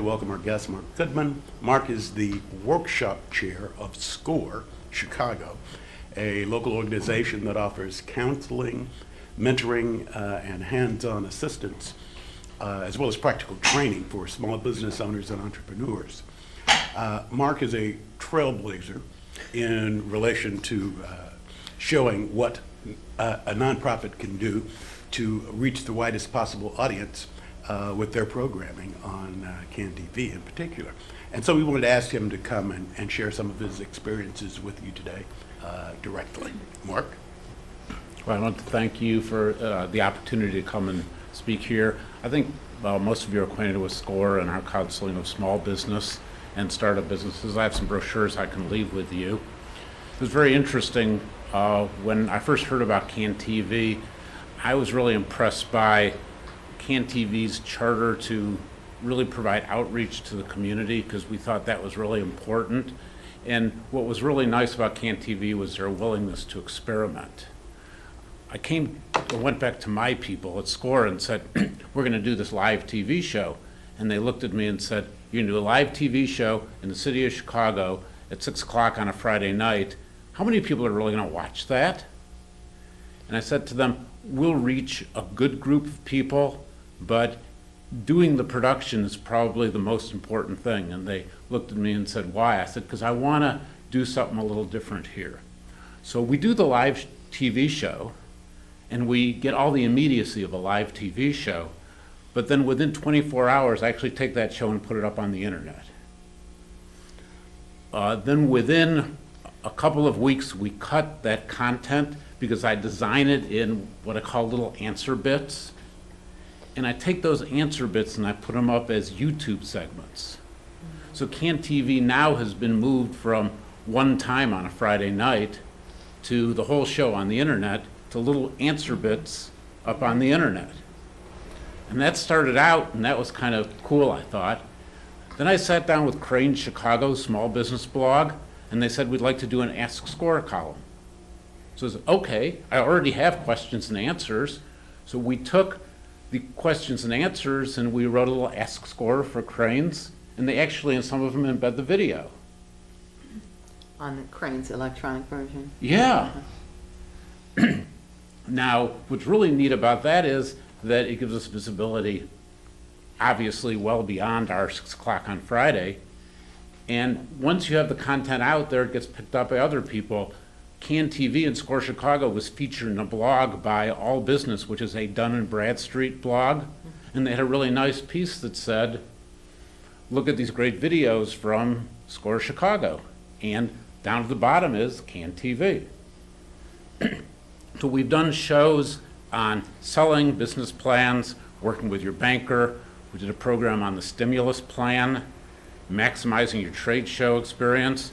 to welcome our guest, Mark Goodman. Mark is the workshop chair of SCORE Chicago, a local organization that offers counseling, mentoring, and hands-on assistance, as well as practical training for small business owners and entrepreneurs. Mark is a trailblazer in relation to showing what a nonprofit can do to reach the widest possible audience with their programming on CANTV in particular. And so we wanted to ask him to come and share some of his experiences with you today directly. Mark? Well, I want to thank you for the opportunity to come and speak here. I think most of you are acquainted with SCORE and our counseling of small business and startup businesses. I have some brochures I can leave with you. It was very interesting when I first heard about CANTV. I was really impressed by CANTV's charter to really provide outreach to the community, because we thought that was really important. And what was really nice about CANTV was their willingness to experiment. I went back to my people at SCORE and said, we're going to do this live TV show. And they looked at me and said, you're going to do a live TV show in the city of Chicago at 6 o'clock on a Friday night. How many people are really going to watch that? And I said to them, we'll reach a good group of people, but doing the production is probably the most important thing. And they looked at me and said, why? I said, because I want to do something a little different here. So we do the live TV show, and we get all the immediacy of a live TV show, but then within 24 hours, I actually take that show and put it up on the internet. Then within a couple of weeks, we cut that content because I design it in what I call little answer bits. And I take those answer bits and I put them up as YouTube segments. So CANTV now has been moved from one time on a Friday night to the whole show on the internet to little answer bits up on the internet. And that started out, and that was kind of cool, I thought. Then I sat down with Crane Chicago small business blog, and they said we'd like to do an Ask SCORE column. So I said, okay, I already have questions and answers. So we took the questions and answers and we wrote a little Ask SCORE for Cranes, and they actually, in some of them, embed the video. On the Crane's electronic version? Yeah. Now, what's really neat about that is that it gives us visibility, obviously, well beyond our 6 o'clock on Friday. And once you have the content out there, it gets picked up by other people. CANTV in SCORE Chicago was featured in a blog by All Business, which is a Dun & Bradstreet blog. And they had a really nice piece that said, look at these great videos from SCORE Chicago. And down at the bottom is CANTV. So we've done shows on selling business plans, working with your banker. We did a program on the stimulus plan, maximizing your trade show experience.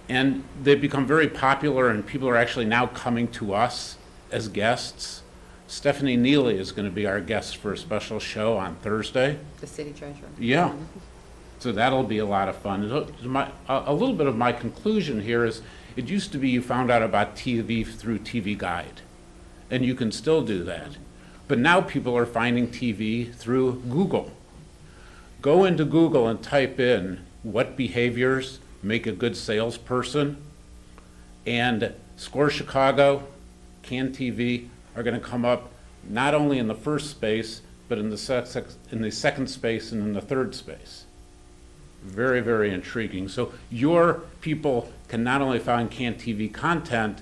And they've become very popular, and people are actually now coming to us as guests. Stephanie Neely is going to be our guest for a special show on Thursday. The city treasurer. Yeah. So that'll be a lot of fun. A little bit of my conclusion here is, it used to be you found out about TV through TV Guide, and you can still do that. But now people are finding TV through Google. Go into Google and type in what behaviors make a good salesperson, and SCORE Chicago, CANTV are going to come up not only in the first space, but in the second space and in the third space. Very, very intriguing. So your people can not only find CANTV content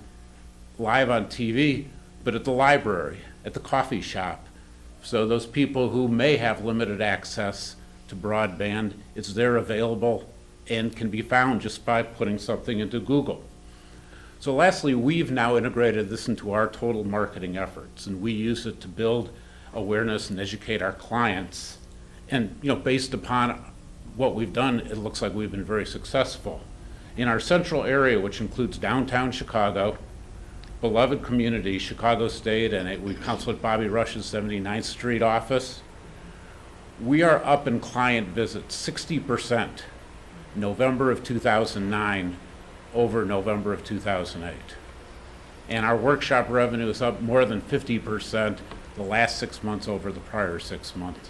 live on TV, but at the library, at the coffee shop. So those people who may have limited access to broadband, it's there available and can be found just by putting something into Google. So lastly, we've now integrated this into our total marketing efforts, and we use it to build awareness and educate our clients. And based upon what we've done, it looks like we've been very successful. In our central area, which includes downtown Chicago, beloved community, Chicago State, and we counsel at Bobby Rush's 79th Street office, we are up in client visits 60% November of 2009 over November of 2008. And our workshop revenue is up more than 50% the last 6 months over the prior 6 months.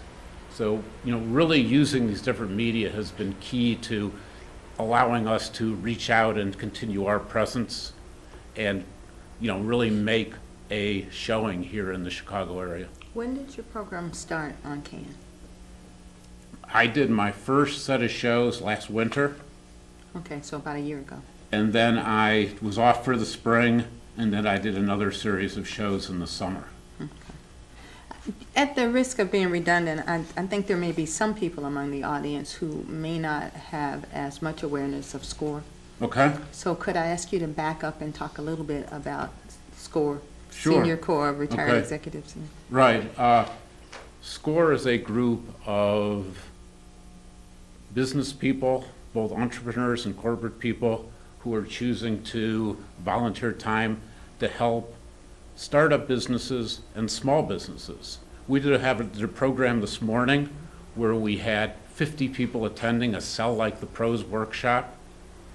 So, really using these different media has been key to allowing us to reach out and continue our presence and, really make a showing here in the Chicago area. When did your program start on CAN? I did my first set of shows last winter, Okay, so about a year ago. and then I was off for the spring, and then I did another series of shows in the summer. At the risk of being redundant, I think there may be some people among the audience who may not have as much awareness of SCORE. Okay? So could I ask you to back up and talk a little bit about SCORE? Sure. Senior Corps of Retired Okay. Executives. Right. SCORE is a group of business people, both entrepreneurs and corporate people, who are choosing to volunteer time to help startup businesses and small businesses. We did have a program this morning where we had 50 people attending a Sell Like the Pros workshop.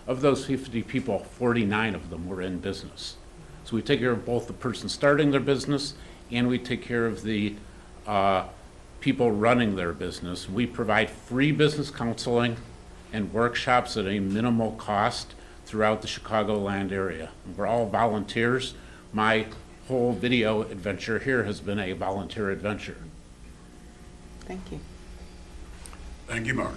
Of those 50 people, 49 of them were in business. So we take care of both the person starting their business and we take care of the people running their business. We provide free business counseling and workshops at a minimal cost throughout the Chicagoland area. We're all volunteers. My whole video adventure here has been a volunteer adventure. Thank you. Thank you, Mark.